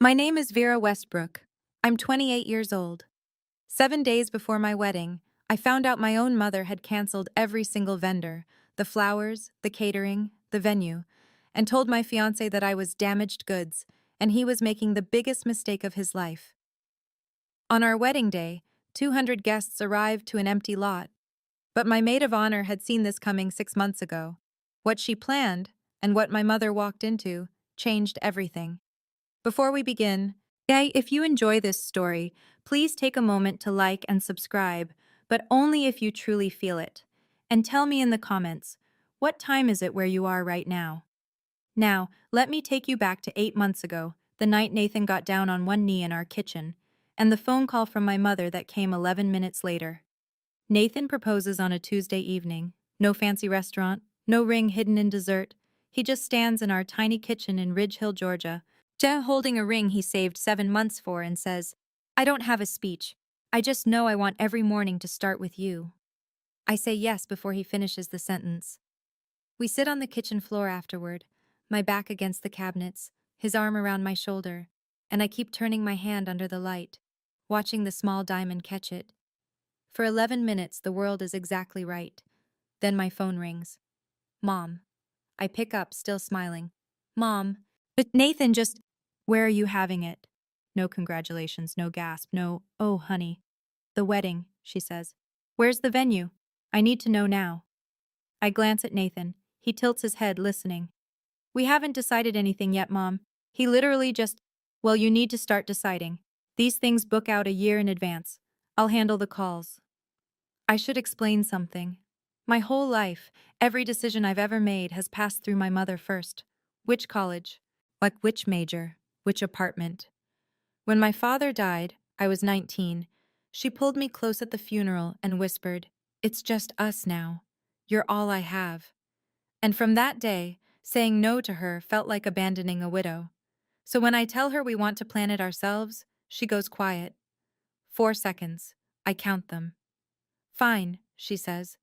My name is Vera Westbrook. I'm 28 years old. 7 days before my wedding, I found out my own mother had canceled every single vendor, the flowers, the catering, the venue, and told my fiancé that I was damaged goods and he was making the biggest mistake of his life. On our wedding day, 200 guests arrived to an empty lot, but my maid of honor had seen this coming 6 months ago. What she planned, and what my mother walked into, changed everything. Before we begin, if you enjoy this story, please take a moment to like and subscribe, but only if you truly feel it. And tell me in the comments, what time is it where you are right now? Now, let me take you back to 8 months ago, the night Nathan got down on one knee in our kitchen, and the phone call from my mother that came 11 minutes later. Nathan proposes on a Tuesday evening. No fancy restaurant, no ring hidden in dessert. He just stands in our tiny kitchen in Ridge Hill, Georgia, holding a ring he saved 7 months for and says, "I don't have a speech. I just know I want every morning to start with you." I say yes before he finishes the sentence. We sit on the kitchen floor afterward, my back against the cabinets, his arm around my shoulder, and I keep turning my hand under the light, watching the small diamond catch it. For 11 minutes, the world is exactly right. Then my phone rings. Mom. I pick up, still smiling. Mom. But Nathan just... Where are you having it? No congratulations, no gasp, no, "Oh, honey." The wedding, she says. Where's the venue? I need to know now. I glance at Nathan. He tilts his head, listening. We haven't decided anything yet, Mom. He literally just... Well, you need to start deciding. These things book out a year in advance. I'll handle the calls. I should explain something. My whole life, every decision I've ever made has passed through my mother first. Which college? Like which major? Which apartment? When my father died, I was 19. She pulled me close at the funeral and whispered, "It's just us now. You're all I have." And from that day, saying no to her felt like abandoning a widow. So when I tell her we want to plan it ourselves, she goes quiet. 4 seconds. I count them. Fine, she says.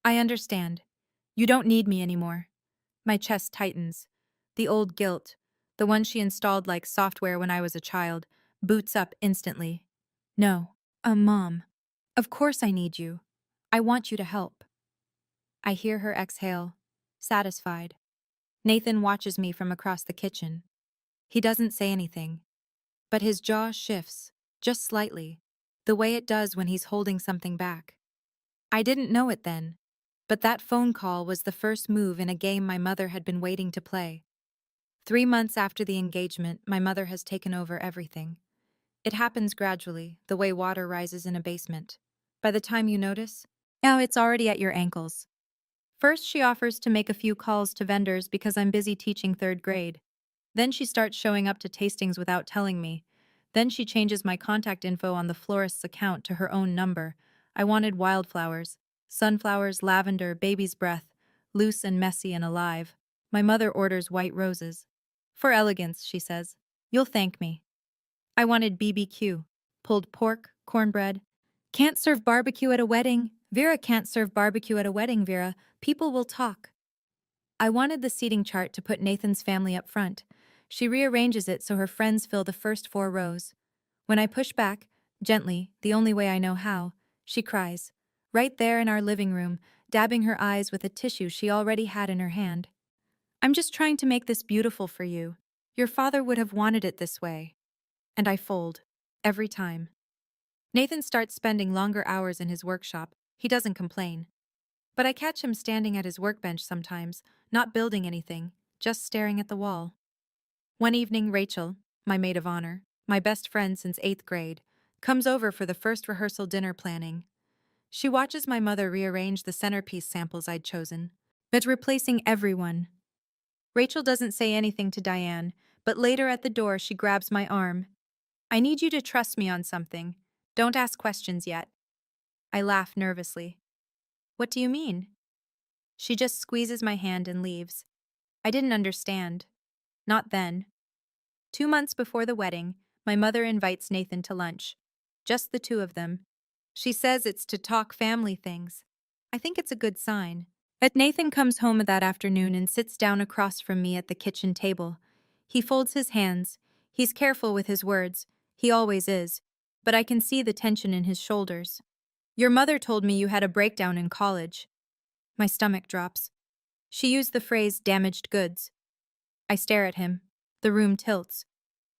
I understand. You don't need me anymore. My chest tightens. The old guilt, the one she installed like software when I was a child, boots up instantly. No, Mom. Of course I need you. I want you to help. I hear her exhale, satisfied. Nathan watches me from across the kitchen. He doesn't say anything, but his jaw shifts, just slightly, the way it does when he's holding something back. I didn't know it then, but that phone call was the first move in a game my mother had been waiting to play. 3 months after the engagement, my mother has taken over everything. It happens gradually, the way water rises in a basement. By the time you notice, now it's already at your ankles. First, she offers to make a few calls to vendors because I'm busy teaching third grade. Then she starts showing up to tastings without telling me. Then she changes my contact info on the florist's account to her own number. I wanted wildflowers, sunflowers, lavender, baby's breath, loose and messy and alive. My mother orders white roses. For elegance, she says. You'll thank me. I wanted BBQ, pulled pork, cornbread. Can't serve barbecue at a wedding. Vera can't serve barbecue at a wedding, Vera. People will talk. I wanted the seating chart to put Nathan's family up front. She rearranges it so her friends fill the first 4 rows. When I push back, gently, the only way I know how, she cries. Right there in our living room, dabbing her eyes with a tissue she already had in her hand. I'm just trying to make this beautiful for you. Your father would have wanted it this way. And I fold. Every time. Nathan starts spending longer hours in his workshop. He doesn't complain. But I catch him standing at his workbench sometimes, not building anything, just staring at the wall. One evening, Rachel, my maid of honor, my best friend since 8th grade, comes over for the first rehearsal dinner planning. She watches my mother rearrange the centerpiece samples I'd chosen, but replacing everyone. Rachel doesn't say anything to Diane, but later at the door she grabs my arm. I need you to trust me on something. Don't ask questions yet. I laugh nervously. What do you mean? She just squeezes my hand and leaves. I didn't understand. Not then. 2 months before the wedding, my mother invites Nathan to lunch. Just the two of them. She says it's to talk family things. I think it's a good sign. But Nathan comes home that afternoon and sits down across from me at the kitchen table. He folds his hands. He's careful with his words. He always is. But I can see the tension in his shoulders. Your mother told me you had a breakdown in college. My stomach drops. She used the phrase damaged goods. I stare at him. The room tilts.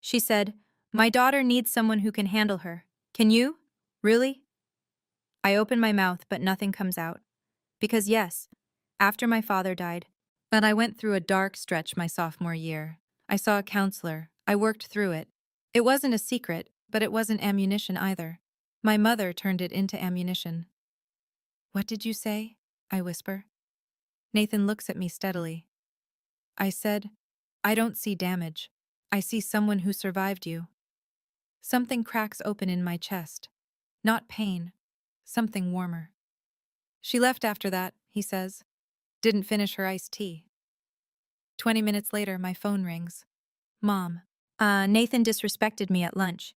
She said, "My daughter needs someone who can handle her. Can you? Really?" I open my mouth, but nothing comes out. Because yes, after my father died, but I went through a dark stretch my sophomore year. I saw a counselor. I worked through it. It wasn't a secret, but it wasn't ammunition either. My mother turned it into ammunition. "What did you say?" I whisper. Nathan looks at me steadily. I said, "I don't see damage. I see someone who survived you." Something cracks open in my chest. Not pain. Something warmer. "She left after that," he says. "Didn't finish her iced tea." 20 minutes later, my phone rings. Mom. Nathan disrespected me at lunch.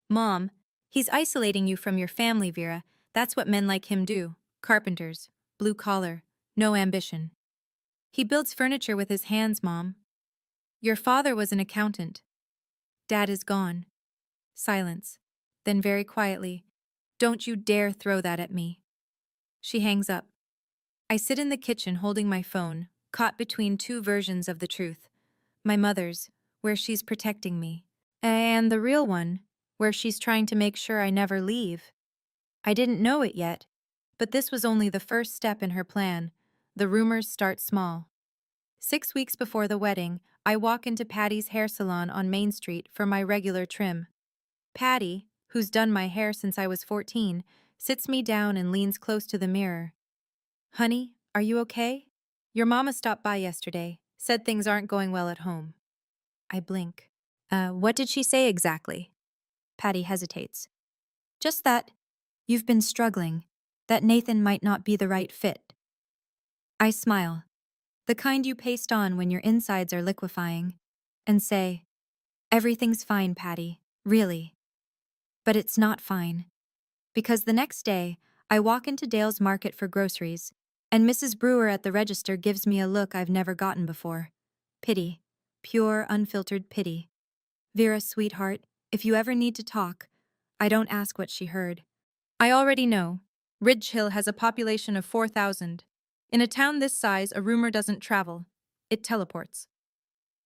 Mom, he's isolating you from your family, Vera. That's what men like him do. Carpenters. Blue collar. No ambition. He builds furniture with his hands, Mom. Your father was an accountant. Dad is gone. Silence. Then very quietly, "Don't you dare throw that at me." She hangs up. I sit in the kitchen holding my phone, caught between two versions of the truth. My mother's, where she's protecting me, and the real one, where she's trying to make sure I never leave. I didn't know it yet, but this was only the first step in her plan. The rumors start small. 6 weeks before the wedding, I walk into Patty's hair salon on Main Street for my regular trim. Patty, who's done my hair since I was 14, sits me down and leans close to the mirror. "Honey, are you okay? Your mama stopped by yesterday, said things aren't going well at home." I blink. What did she say exactly?" Patty hesitates. "Just that you've been struggling, that Nathan might not be the right fit." I smile, the kind you paste on when your insides are liquefying, and say, "Everything's fine, Patty, really." But it's not fine. Because the next day, I walk into Dale's Market for groceries, and Mrs. Brewer at the register gives me a look I've never gotten before. Pity. Pure, unfiltered pity. "Vera, sweetheart, if you ever need to talk." I don't ask what she heard. I already know. Ridge Hill has a population of 4,000. In a town this size, a rumor doesn't travel. It teleports.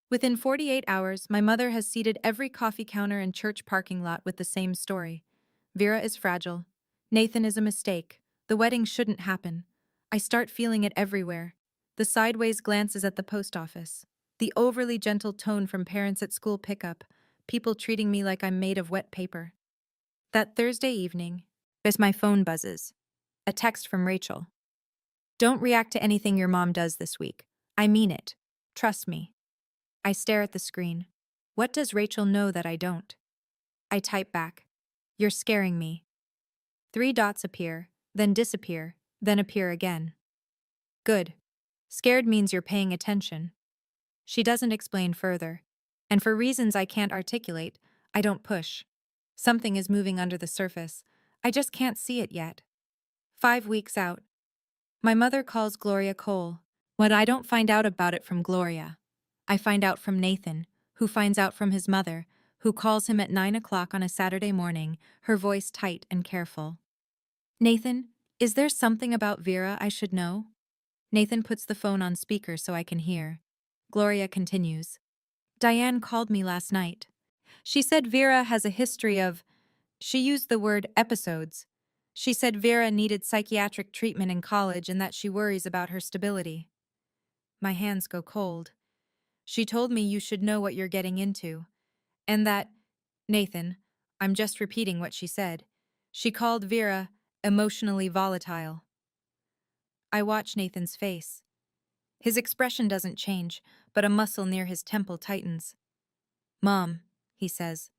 Within 48 hours, my mother has seeded every coffee counter and church parking lot with the same story. Vera is fragile. Nathan is a mistake. The wedding shouldn't happen. I start feeling it everywhere. The sideways glances at the post office. The overly gentle tone from parents at school pickup. People treating me like I'm made of wet paper. That Thursday evening, as my phone buzzes, a text from Rachel. "Don't react to anything your mom does this week. I mean it. Trust me." I stare at the screen. What does Rachel know that I don't? I type back. "You're scaring me." 3 dots appear, then disappear, then appear again. Good. Scared means you're paying attention. She doesn't explain further. And for reasons I can't articulate, I don't push. Something is moving under the surface. I just can't see it yet. 5 weeks out. My mother calls Gloria Cole. What I don't find out about it from Gloria, I find out from Nathan, who finds out from his mother, who calls him at 9 o'clock on a Saturday morning, her voice tight and careful. "Nathan, is there something about Vera I should know?" Nathan puts the phone on speaker so I can hear. Gloria continues. "Diane called me last night. She said Vera has a history of," she used the word episodes. "She said Vera needed psychiatric treatment in college and that she worries about her stability." My hands go cold. "She told me you should know what you're getting into. And that," Nathan, I'm just repeating what she said. "She called Vera emotionally volatile." I watch Nathan's face. His expression doesn't change, but a muscle near his temple tightens. "Mom," he says,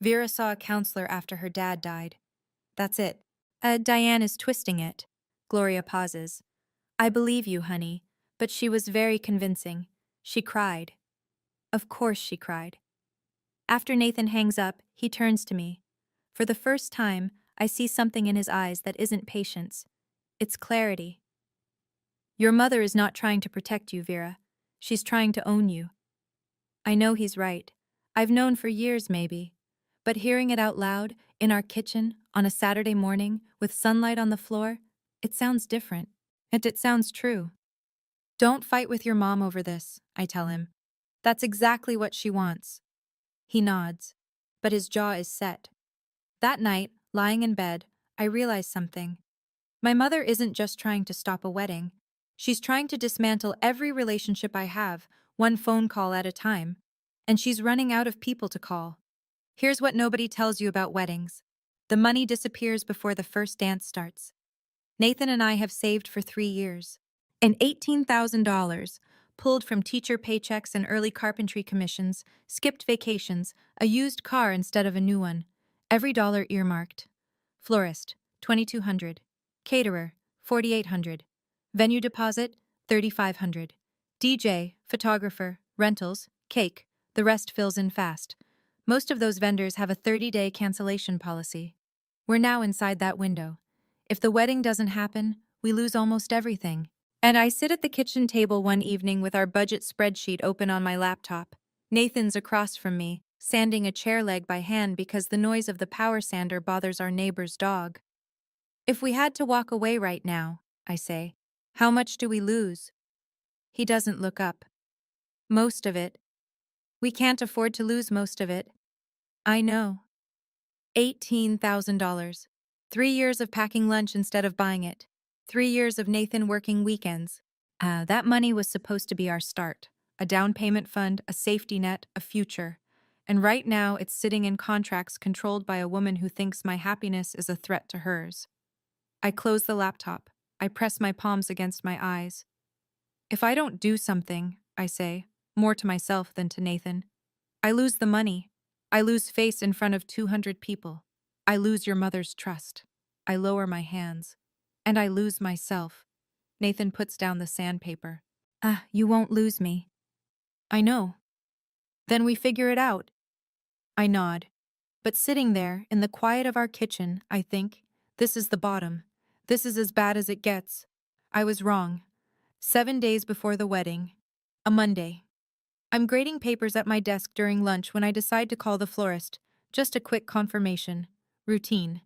"Vera saw a counselor after her dad died. That's it." Diane is twisting it. Gloria pauses. "I believe you, honey, but she was very convincing. She cried." Of course she cried. After Nathan hangs up, he turns to me. For the first time, I see something in his eyes that isn't patience. It's clarity. "Your mother is not trying to protect you, Vera. She's trying to own you." I know he's right. I've known for years, maybe. But hearing it out loud, in our kitchen, on a Saturday morning, with sunlight on the floor, it sounds different. And it sounds true. Don't fight with your mom over this, I tell him. That's exactly what she wants. He nods, but his jaw is set. That night, lying in bed, I realize something. My mother isn't just trying to stop a wedding. She's trying to dismantle every relationship I have, one phone call at a time. And she's running out of people to call. Here's what nobody tells you about weddings. The money disappears before the first dance starts. Nathan and I have saved for 3 years. And $18,000, pulled from teacher paychecks and early carpentry commissions, skipped vacations, a used car instead of a new one. Every dollar earmarked. Florist, $2,200. Caterer, $4,800. Venue deposit, $3,500. DJ, photographer, rentals, cake. The rest fills in fast. Most of those vendors have a 30-day cancellation policy. We're now inside that window. If the wedding doesn't happen, we lose almost everything. And I sit at the kitchen table one evening with our budget spreadsheet open on my laptop. Nathan's across from me, sanding a chair leg by hand because the noise of the power sander bothers our neighbor's dog. If we had to walk away right now, I say, how much do we lose? He doesn't look up. Most of it. We can't afford to lose most of it. I know. $18,000. 3 years of packing lunch instead of buying it. 3 years of Nathan working weekends. That money was supposed to be our start. A down payment fund, a safety net, a future. And right now it's sitting in contracts controlled by a woman who thinks my happiness is a threat to hers. I close the laptop. I press my palms against my eyes. If I don't do something, I say, more to myself than to Nathan, I lose the money. I lose face in front of 200 people. I lose your mother's trust. I lower my hands. And I lose myself. Nathan puts down the sandpaper. You won't lose me. I know. Then we figure it out. I nod. But sitting there, in the quiet of our kitchen, I think, this is the bottom. This is as bad as it gets. I was wrong. 7 days before the wedding. A Monday. I'm grading papers at my desk during lunch when I decide to call the florist. Just a quick confirmation. Routine.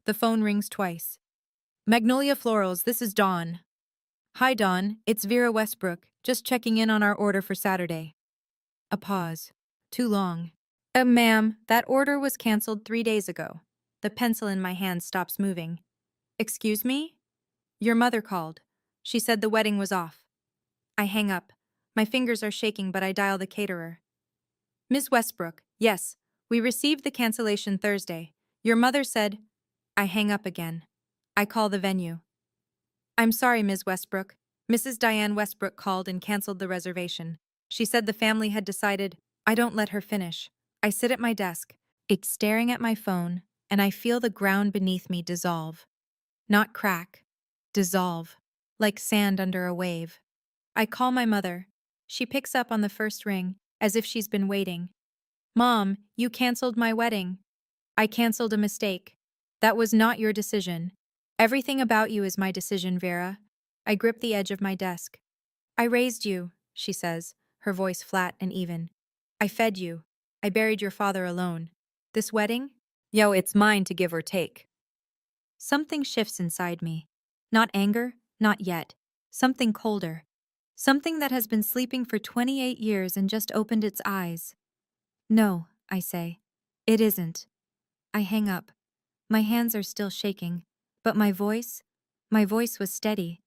The phone rings twice. Magnolia Florals, this is Dawn. Hi Dawn, it's Vera Westbrook, just checking in on our order for Saturday. A pause. Too long. Ma'am, that order was canceled 3 days ago. The pencil in my hand stops moving. Excuse me? Your mother called. She said the wedding was off. I hang up. My fingers are shaking, but I dial the caterer. Miss Westbrook, yes, we received the cancellation Thursday. Your mother said... I hang up again. I call the venue. I'm sorry, Ms. Westbrook. Mrs. Diane Westbrook called and canceled the reservation. She said the family had decided... I don't let her finish. I sit at my desk, staring at my phone, and I feel the ground beneath me dissolve. Not crack. Dissolve. Like sand under a wave. I call my mother. She picks up on the first ring, as if she's been waiting. Mom, you canceled my wedding. I canceled a mistake. That was not your decision. Everything about you is my decision, Vera. I grip the edge of my desk. I raised you, she says, her voice flat and even. I fed you. I buried your father alone. This wedding? Yo, it's mine to give or take. Something shifts inside me. Not anger, not yet. Something colder. Something that has been sleeping for 28 years and just opened its eyes. No, I say. It isn't. I hang up. My hands are still shaking, but my voice was steady.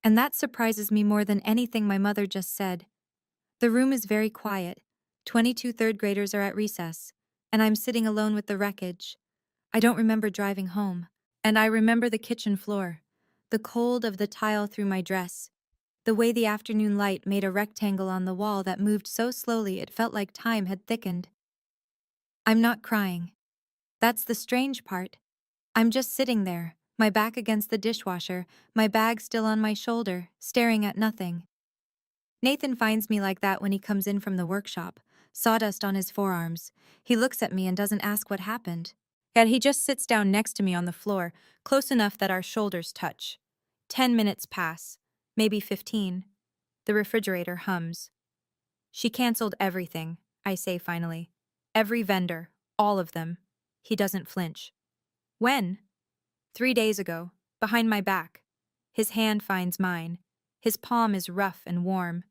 And that surprises me more than anything my mother just said. The room is very quiet. 22 third graders are at recess, and I'm sitting alone with the wreckage. I don't remember driving home, and I remember the kitchen floor, the cold of the tile through my dress, the way the afternoon light made a rectangle on the wall that moved so slowly it felt like time had thickened. I'm not crying. That's the strange part. I'm just sitting there, my back against the dishwasher, my bag still on my shoulder, staring at nothing. Nathan finds me like that when he comes in from the workshop, sawdust on his forearms. He looks at me and doesn't ask what happened. Yet he just sits down next to me on the floor, close enough that our shoulders touch. 10 minutes pass, maybe 15. The refrigerator hums. She canceled everything, I say finally. Every vendor, all of them. He doesn't flinch. When? 3 days ago, behind my back. His hand finds mine. His palm is rough and warm.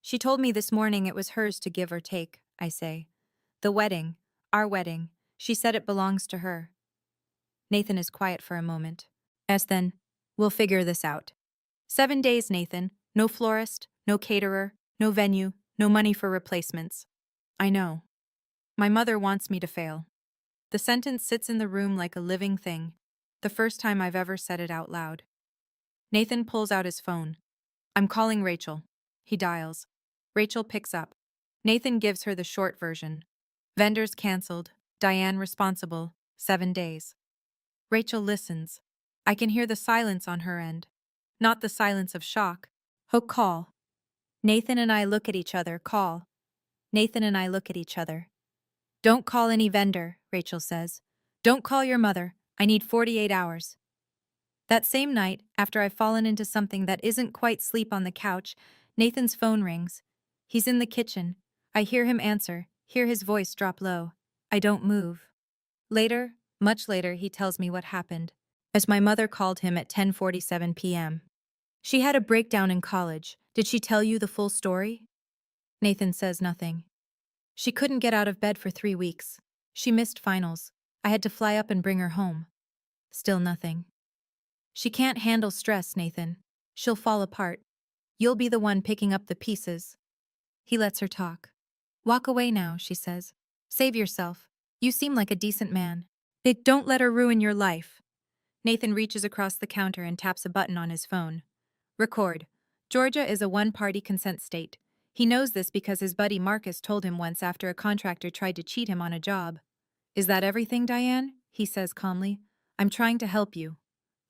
She told me this morning it was hers to give or take, I say. The wedding, our wedding, she said it belongs to her. Nathan is quiet for a moment. Then, we'll figure this out. 7 days, Nathan. No florist, no caterer, no venue, no money for replacements. I know. My mother wants me to fail. The sentence sits in the room like a living thing. The first time I've ever said it out loud. Nathan pulls out his phone. I'm calling Rachel. He dials. Rachel picks up. Nathan gives her the short version. Vendors canceled. Diane responsible. 7 days. Rachel listens. I can hear the silence on her end. Not the silence of shock. Hook call. Nathan and I look at each other. Call. Nathan and I look at each other. Don't call any vendor, Rachel says. Don't call your mother. I need 48 hours. That same night, after I've fallen into something that isn't quite sleep on the couch, Nathan's phone rings. He's in the kitchen. I hear him answer, hear his voice drop low. I don't move. Later, much later, he tells me what happened, as my mother called him at 10:47 p.m. She had a breakdown in college. Did she tell you the full story? Nathan says nothing. She couldn't get out of bed for 3 weeks. She missed finals. I had to fly up and bring her home. Still nothing. She can't handle stress, Nathan. She'll fall apart. You'll be the one picking up the pieces. He lets her talk. Walk away now, she says. Save yourself. You seem like a decent man. Don't let her ruin your life. Nathan reaches across the counter and taps a button on his phone. Record. Georgia is a one-party consent state. He knows this because his buddy Marcus told him once after a contractor tried to cheat him on a job. Is that everything, Diane? He says calmly. I'm trying to help you.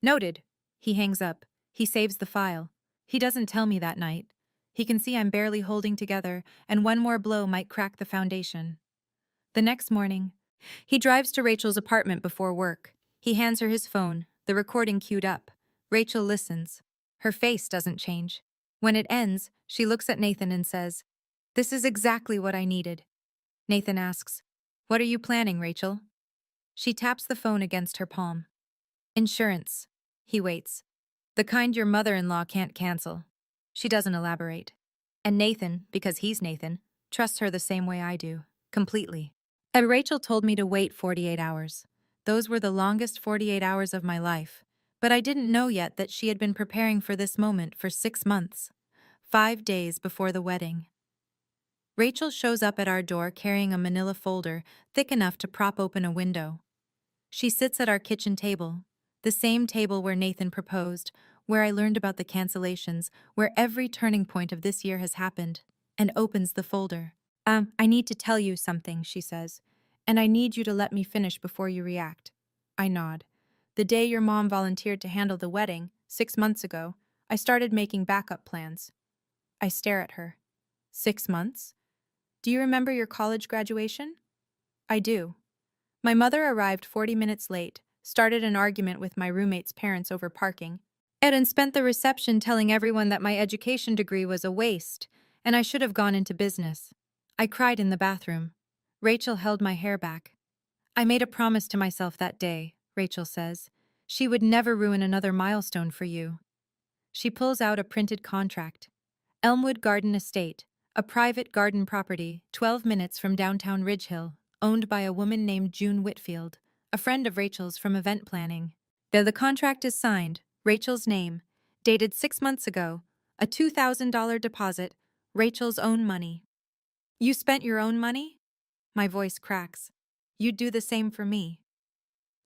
Noted. He hangs up. He saves the file. He doesn't tell me that night. He can see I'm barely holding together, and one more blow might crack the foundation. The next morning, he drives to Rachel's apartment before work. He hands her his phone, the recording queued up. Rachel listens. Her face doesn't change. When it ends, she looks at Nathan and says, "This is exactly what I needed." Nathan asks, "What are you planning, Rachel?" She taps the phone against her palm. "Insurance." He waits. "The kind your mother-in-law can't cancel." She doesn't elaborate. And Nathan, because he's Nathan, trusts her the same way I do, completely. Rachel told me to wait 48 hours. Those were the longest 48 hours of my life. But I didn't know yet that she had been preparing for this moment for 6 months. 5 days before the wedding. Rachel shows up at our door carrying a manila folder thick enough to prop open a window. She sits at our kitchen table, the same table where Nathan proposed, where I learned about the cancellations, where every turning point of this year has happened, and opens the folder. I need to tell you something, she says, and I need you to let me finish before you react. I nod. The day your mom volunteered to handle the wedding, 6 months ago, I started making backup plans. I stare at her. 6 months? Do you remember your college graduation? I do. My mother arrived 40 minutes late, started an argument with my roommate's parents over parking, and spent the reception telling everyone that my education degree was a waste, and I should have gone into business. I cried in the bathroom. Rachel held my hair back. I made a promise to myself that day, Rachel says. She would never ruin another milestone for you. She pulls out a printed contract. Elmwood Garden Estate, a private garden property 12 minutes from downtown Ridge Hill, owned by a woman named June Whitfield, a friend of Rachel's from event planning. The contract is signed, Rachel's name, dated 6 months ago, a $2,000 deposit, Rachel's own money. You spent your own money? My voice cracks. You'd do the same for me.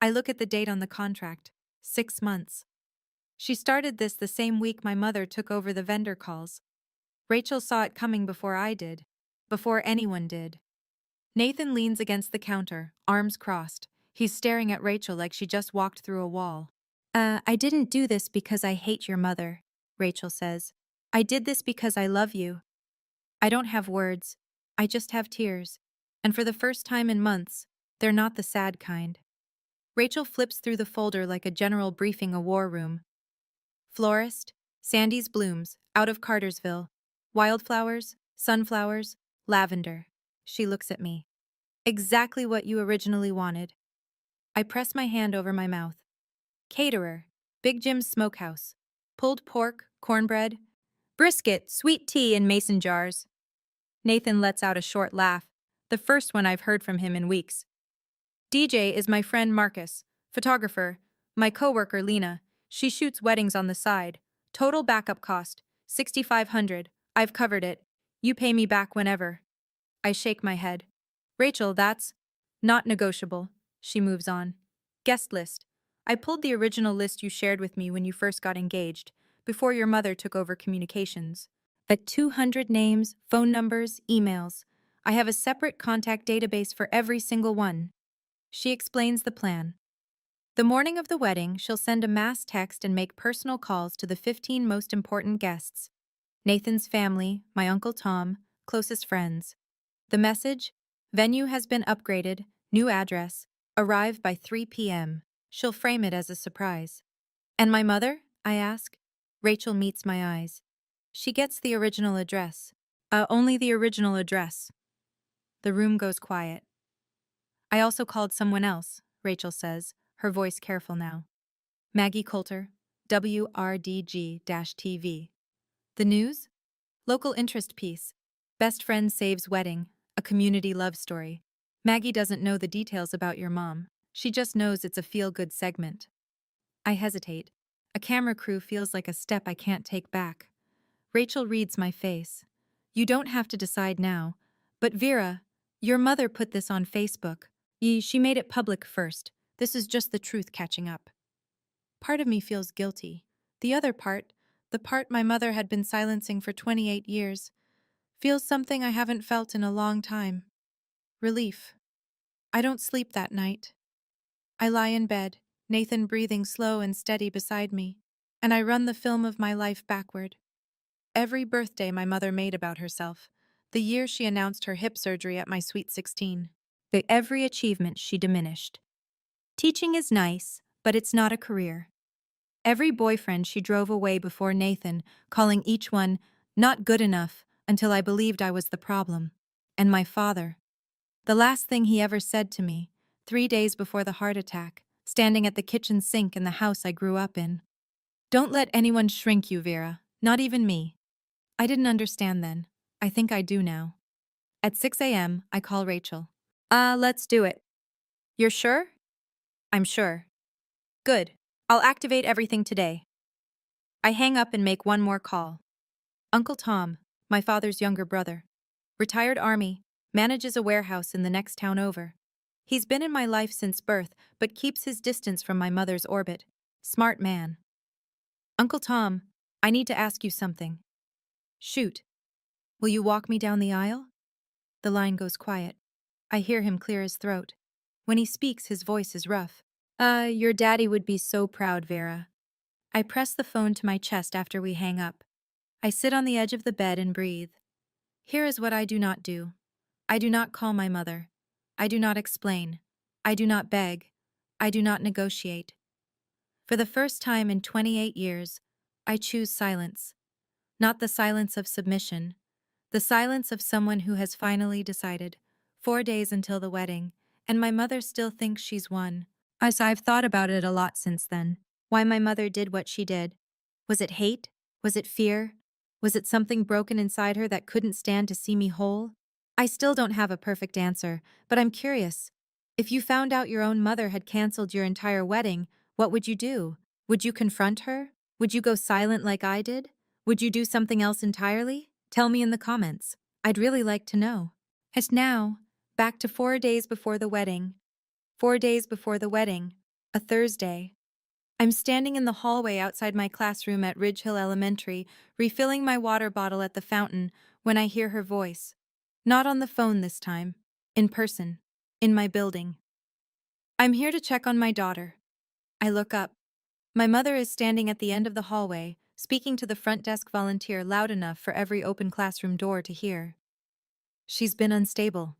I look at the date on the contract, 6 months. She started this the same week my mother took over the vendor calls. Rachel saw it coming before I did, before anyone did. Nathan leans against the counter, arms crossed. He's staring at Rachel like she just walked through a wall. I didn't do this because I hate your mother, Rachel says. I did this because I love you. I don't have words. I just have tears. And for the first time in months, they're not the sad kind. Rachel flips through the folder like a general briefing a war room. Florist, Sandy's blooms, out of Cartersville. Wildflowers, sunflowers, lavender. She looks at me. Exactly what you originally wanted. I press my hand over my mouth. Caterer. Big Jim's Smokehouse. Pulled pork, cornbread, brisket, sweet tea in mason jars. Nathan lets out a short laugh, the first one I've heard from him in weeks. DJ is my friend Marcus, photographer, my coworker Lena. She shoots weddings on the side. Total backup cost, 6,500. I've covered it. You pay me back whenever. I shake my head. Rachel, that's not negotiable. She moves on. Guest list. I pulled the original list you shared with me when you first got engaged, before your mother took over communications. At 200 names, phone numbers, emails. I have a separate contact database for every single one. She explains the plan. The morning of the wedding, she'll send a mass text and make personal calls to the 15 most important guests. Nathan's family, my Uncle Tom, closest friends. The message? Venue has been upgraded, new address, arrive by 3 p.m. She'll frame it as a surprise. And my mother? I ask. Rachel meets my eyes. She gets the original address. Only the original address. The room goes quiet. I also called someone else, Rachel says, her voice careful now. Maggie Coulter, WRDG-TV. The news? Local interest piece. Best friend saves wedding, a community love story. Maggie doesn't know the details about your mom. She just knows it's a feel-good segment. I hesitate. A camera crew feels like a step I can't take back. Rachel reads my face. You don't have to decide now. But Vera, your mother put this on Facebook. She made it public first. This is just the truth catching up. Part of me feels guilty. The other part, the part my mother had been silencing for 28 years, feels something I haven't felt in a long time. Relief. I don't sleep that night. I lie in bed, Nathan breathing slow and steady beside me, and I run the film of my life backward. Every birthday my mother made about herself, the year she announced her hip surgery at my sweet 16, every achievement she diminished. Teaching is nice, but it's not a career. Every boyfriend she drove away before Nathan, calling each one not good enough until I believed I was the problem. And my father. The last thing he ever said to me, 3 days before the heart attack, standing at the kitchen sink in the house I grew up in. Don't let anyone shrink you, Vera, not even me. I didn't understand then. I think I do now. At 6 a.m., I call Rachel. Let's do it. You're sure? I'm sure. Good. I'll activate everything today. I hang up and make one more call. Uncle Tom, my father's younger brother, retired Army, manages a warehouse in the next town over. He's been in my life since birth, but keeps his distance from my mother's orbit. Smart man. Uncle Tom, I need to ask you something. Shoot. Will you walk me down the aisle? The line goes quiet. I hear him clear his throat. When he speaks, his voice is rough. Your daddy would be so proud, Vera. I press the phone to my chest after we hang up. I sit on the edge of the bed and breathe. Here is what I do not do. I do not call my mother. I do not explain. I do not beg. I do not negotiate. For the first time in 28 years, I choose silence. Not the silence of submission. The silence of someone who has finally decided. 4 days until the wedding, and my mother still thinks she's won. I've thought about it a lot since then. Why my mother did what she did. Was it hate? Was it fear? Was it something broken inside her that couldn't stand to see me whole? I still don't have a perfect answer, but I'm curious. If you found out your own mother had canceled your entire wedding, what would you do? Would you confront her? Would you go silent like I did? Would you do something else entirely? Tell me in the comments. I'd really like to know. And now, back to 4 days before the wedding. 4 days before the wedding. A Thursday. I'm standing in the hallway outside my classroom at Ridge Hill Elementary, refilling my water bottle at the fountain, when I hear her voice. Not on the phone this time. In person. In my building. I'm here to check on my daughter. I look up. My mother is standing at the end of the hallway, speaking to the front desk volunteer loud enough for every open classroom door to hear. She's been unstable.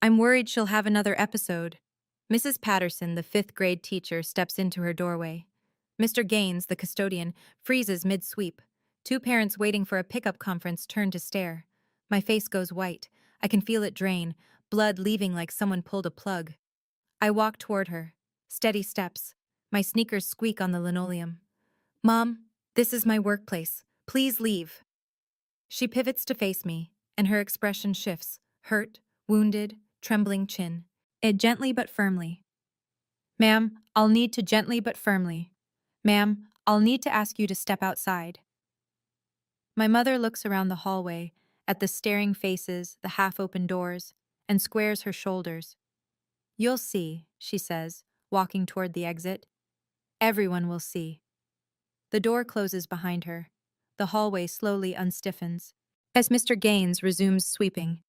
I'm worried she'll have another episode. Mrs. Patterson, the 5th grade teacher, steps into her doorway. Mr. Gaines, the custodian, freezes mid-sweep. 2 parents waiting for a pickup conference turn to stare. My face goes white. I can feel it drain. blood leaving like someone pulled a plug. I walk toward her. Steady steps. My sneakers squeak on the linoleum. Mom, this is my workplace. Please leave. She pivots to face me, and her expression shifts. Hurt, wounded, trembling chin. It gently but firmly. Ma'am, I'll need to gently but firmly. Ma'am, I'll need to ask you to step outside. My mother looks around the hallway, at the staring faces, the half-open doors, and squares her shoulders. You'll see, she says, walking toward the exit. Everyone will see. The door closes behind her. The hallway slowly unstiffens. As Mr. Gaines resumes sweeping,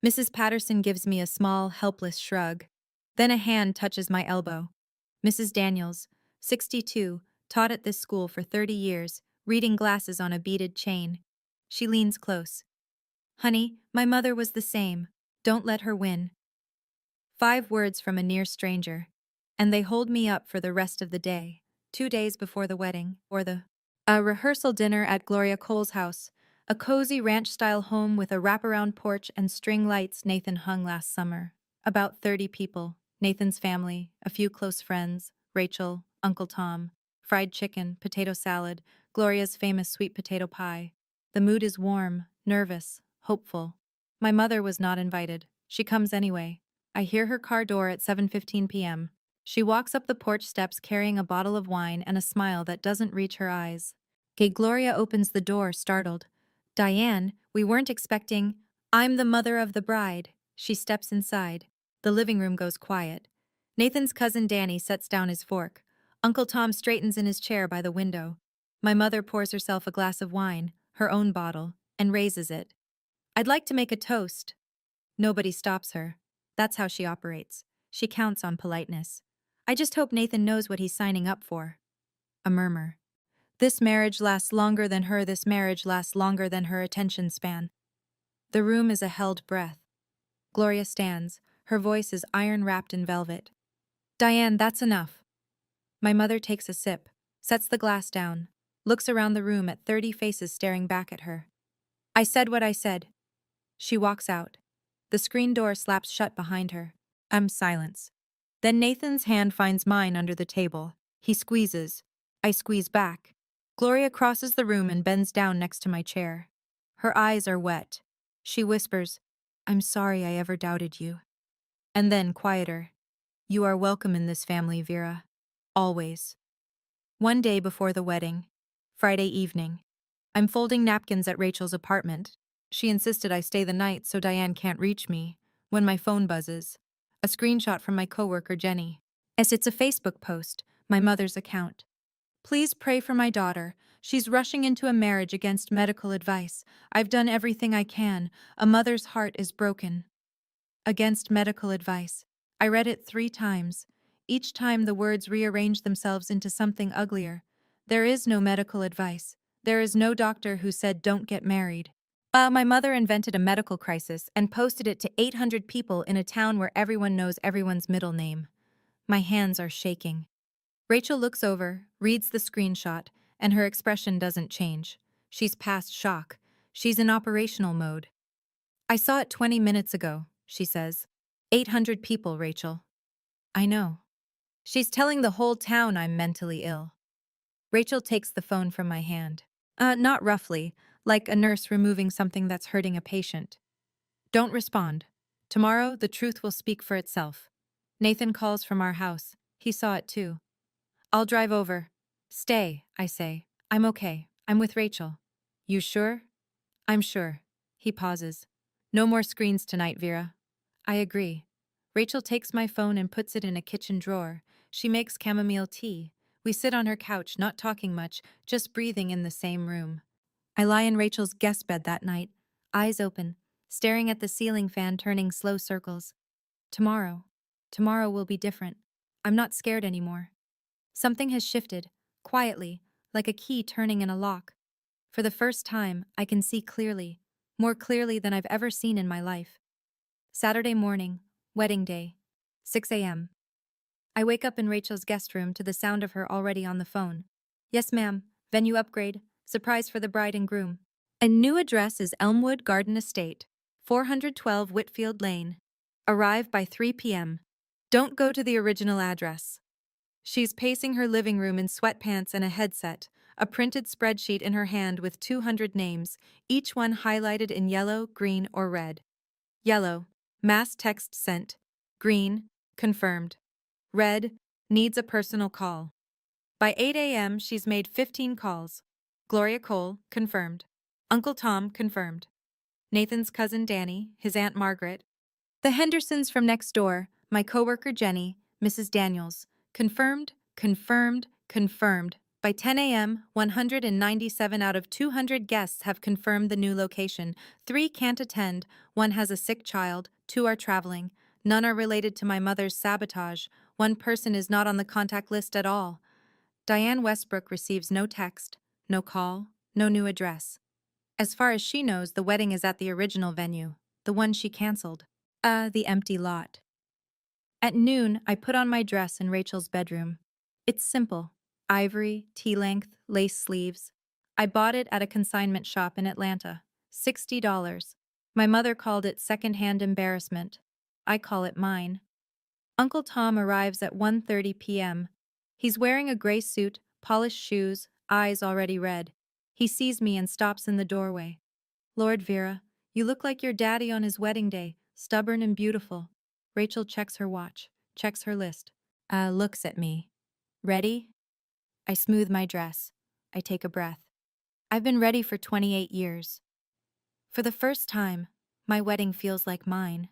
Mrs. Patterson gives me a small, helpless shrug. Then a hand touches my elbow. Mrs. Daniels, 62, taught at this school for 30 years, reading glasses on a beaded chain. She leans close. Honey, my mother was the same. Don't let her win. 5 words from a near stranger. And they hold me up for the rest of the day. 2 days before the wedding, or a rehearsal dinner at Gloria Cole's house, a cozy ranch-style home with a wraparound porch and string lights Nathan hung last summer. About 30 people, Nathan's family, a few close friends, Rachel, Uncle Tom, fried chicken, potato salad, Gloria's famous sweet potato pie. The mood is warm, nervous, hopeful. My mother was not invited. She comes anyway. I hear her car door at 7:15 p.m. She walks up the porch steps carrying a bottle of wine and a smile that doesn't reach her eyes. Gloria opens the door, startled. Diane, we weren't expecting. I'm the mother of the bride. She steps inside. The living room goes quiet. Nathan's cousin Danny sets down his fork. Uncle Tom straightens in his chair by the window. My mother pours herself a glass of wine, her own bottle, and raises it. I'd like to make a toast. Nobody stops her. That's how she operates. She counts on politeness. I just hope Nathan knows what he's signing up for. A murmur. This marriage lasts longer than her, this marriage lasts longer than her attention span. The room is a held breath. Gloria stands, her voice is iron-wrapped in velvet. Diane, that's enough. My mother takes a sip, sets the glass down, looks around the room at 30 faces staring back at her. I said what I said. She walks out. The screen door slaps shut behind her. Silence. Then Nathan's hand finds mine under the table. He squeezes. I squeeze back. Gloria crosses the room and bends down next to my chair. Her eyes are wet. She whispers, I'm sorry I ever doubted you. And then, quieter, you are welcome in this family, Vera. Always. One day before the wedding, Friday evening, I'm folding napkins at Rachel's apartment. She insisted I stay the night so Diane can't reach me, when my phone buzzes. A screenshot from my coworker Jenny. As it's a Facebook post, my mother's account. Please pray for my daughter. She's rushing into a marriage against medical advice. I've done everything I can. A mother's heart is broken. Against medical advice. I read it 3 times. Each time the words rearranged themselves into something uglier. There is no medical advice. There is no doctor who said don't get married. My mother invented a medical crisis and posted it to 800 people in a town where everyone knows everyone's middle name. My hands are shaking. Rachel looks over, reads the screenshot, and her expression doesn't change. She's past shock. She's in operational mode. I saw it 20 minutes ago, she says. 800 people, Rachel. I know. She's telling the whole town I'm mentally ill. Rachel takes the phone from my hand. Not roughly, like a nurse removing something that's hurting a patient. Don't respond. Tomorrow, the truth will speak for itself. Nathan calls from our house. He saw it too. I'll drive over. Stay, I say. I'm okay. I'm with Rachel. You sure? I'm sure. He pauses. No more screens tonight, Vera. I agree. Rachel takes my phone and puts it in a kitchen drawer. She makes chamomile tea. We sit on her couch, not talking much, just breathing in the same room. I lie in Rachel's guest bed that night, eyes open, staring at the ceiling fan turning slow circles. Tomorrow will be different. I'm not scared anymore. Something has shifted, quietly, like a key turning in a lock. For the first time, I can see clearly, more clearly than I've ever seen in my life. Saturday morning, wedding day, 6 a.m. I wake up in Rachel's guest room to the sound of her already on the phone. Yes, ma'am, venue upgrade, surprise for the bride and groom. A new address is Elmwood Garden Estate, 412 Whitfield Lane. Arrive by 3 p.m. Don't go to the original address. She's pacing her living room in sweatpants and a headset, a printed spreadsheet in her hand with 200 names, each one highlighted in yellow, green, or red. Yellow, mass text sent. Green, confirmed. Red, needs a personal call. By 8 a.m., she's made 15 calls. Gloria Cole, confirmed. Uncle Tom, confirmed. Nathan's cousin Danny, his Aunt Margaret. The Hendersons from next door, my coworker Jenny, Mrs. Daniels. Confirmed, confirmed, confirmed. By 10 a.m., 197 out of 200 guests have confirmed the new location. 3 can't attend, 1 has a sick child, 2 are traveling. None are related to my mother's sabotage. 1 person is not on the contact list at all. Diane Westbrook receives no text, no call, no new address. As far as she knows, the wedding is at the original venue, the one she canceled. The empty lot. At noon, I put on my dress in Rachel's bedroom. It's simple. Ivory, tea-length, lace sleeves. I bought it at a consignment shop in Atlanta. $60. My mother called it second-hand embarrassment. I call it mine. Uncle Tom arrives at 1:30 p.m. He's wearing a gray suit, polished shoes, eyes already red. He sees me and stops in the doorway. Lord Vera, you look like your daddy on his wedding day, stubborn and beautiful. Rachel checks her watch, checks her list. Looks at me. Ready? I smooth my dress. I take a breath. I've been ready for 28 years. For the first time, my wedding feels like mine.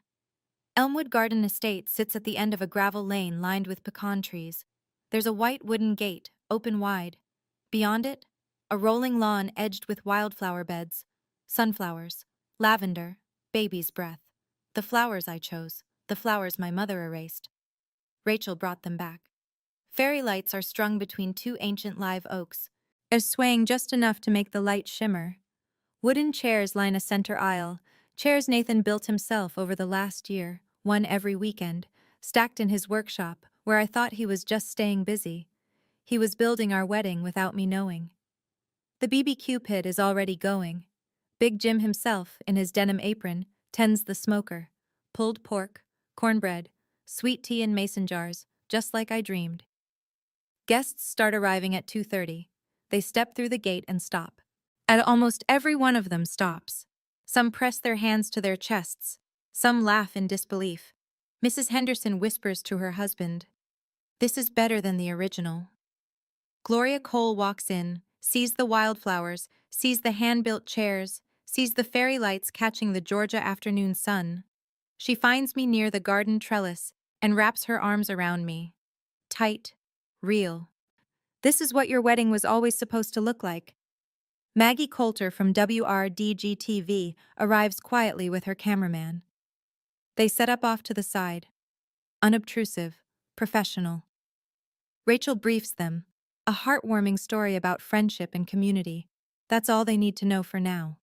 Elmwood Garden Estate sits at the end of a gravel lane lined with pecan trees. There's a white wooden gate, open wide. Beyond it, a rolling lawn edged with wildflower beds. Sunflowers, lavender, baby's breath. The flowers I chose, the flowers my mother erased. Rachel brought them back. Fairy lights are strung between 2 ancient live oaks, swaying just enough to make the light shimmer. Wooden chairs line a center aisle, chairs Nathan built himself over the last year, one every weekend, stacked in his workshop, where I thought he was just staying busy. He was building our wedding without me knowing. The BBQ pit is already going. Big Jim himself, in his denim apron, tends the smoker. Pulled pork, cornbread, sweet tea in mason jars, just like I dreamed. Guests start arriving at 2:30. They step through the gate and stop. And almost every one of them stops. Some press their hands to their chests. Some laugh in disbelief. Mrs. Henderson whispers to her husband, "This is better than the original." Gloria Cole walks in, sees the wildflowers, sees the hand-built chairs, sees the fairy lights catching the Georgia afternoon sun. She finds me near the garden trellis and wraps her arms around me. Tight, real. This is what your wedding was always supposed to look like. Maggie Coulter from WRDG-TV arrives quietly with her cameraman. They set up off to the side. Unobtrusive, professional. Rachel briefs them. A heartwarming story about friendship and community. That's all they need to know for now.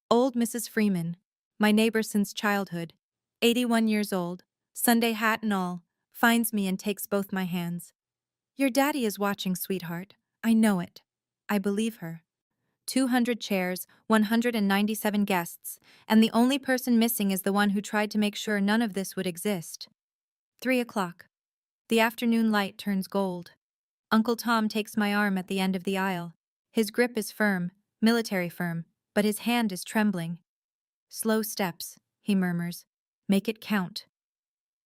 Old Mrs. Freeman, my neighbor since childhood, 81 years old, Sunday hat and all, finds me and takes both my hands. "Your daddy is watching, sweetheart. I know it." I believe her. 200 chairs, 197 guests, and the only person missing is the one who tried to make sure none of this would exist. 3 o'clock. The afternoon light turns gold. Uncle Tom takes my arm at the end of the aisle. His grip is firm, military firm, but his hand is trembling. "Slow steps," he murmurs. "Make it count."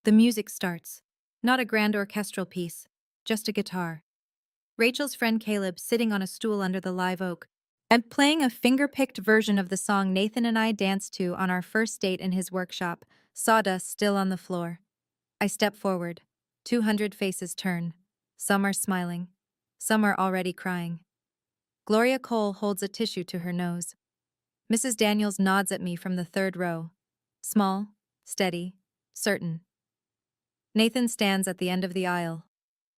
The music starts. Not a grand orchestral piece, just a guitar. Rachel's friend Caleb sitting on a stool under the live oak, and playing a finger-picked version of the song Nathan and I danced to on our first date in his workshop, sawdust still on the floor. I step forward. 200 faces turn. Some are smiling. Some are already crying. Gloria Cole holds a tissue to her nose. Mrs. Daniels nods at me from the 3rd row. Small, steady, certain. Nathan stands at the end of the aisle.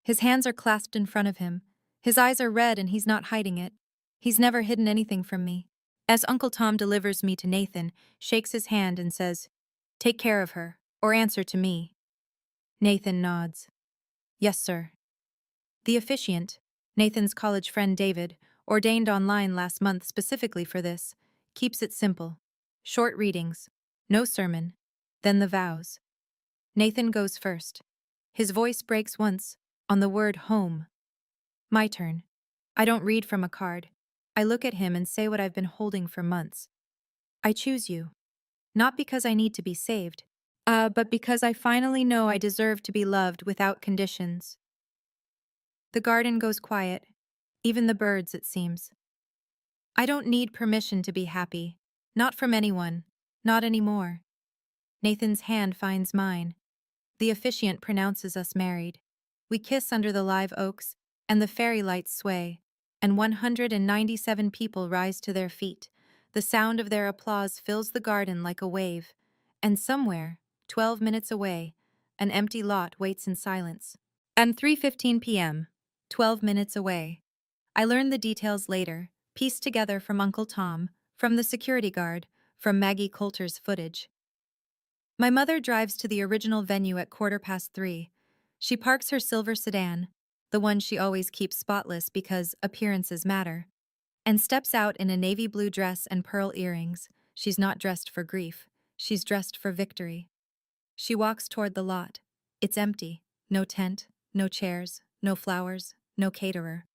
His hands are clasped in front of him. His eyes are red and he's not hiding it. He's never hidden anything from me. As Uncle Tom delivers me to Nathan, shakes his hand and says, "Take care of her, or answer to me." Nathan nods. "Yes, sir." The officiant, Nathan's college friend David, ordained online last month specifically for this, keeps it simple. Short readings, no sermon, then the vows. Nathan goes first. His voice breaks once, on the word home. My turn. I don't read from a card. I look at him and say what I've been holding for months. I choose you. Not because I need to be saved, but because I finally know I deserve to be loved without conditions. The garden goes quiet, even the birds, it seems. I don't need permission to be happy. Not from anyone. Not anymore. Nathan's hand finds mine. The officiant pronounces us married. We kiss under the live oaks, and the fairy lights sway, and 197 people rise to their feet. The sound of their applause fills the garden like a wave, and somewhere, 12 minutes away, an empty lot waits in silence. And 3:15 p.m., 12 minutes away. I learn the details later, pieced together from Uncle Tom, from the security guard, from Maggie Coulter's footage. My mother drives to the original venue at 3:15. She parks her silver sedan, the one she always keeps spotless because appearances matter, and steps out in a navy blue dress and pearl earrings. She's not dressed for grief. She's dressed for victory. She walks toward the lot. It's empty. No tent, no chairs, no flowers, no caterer.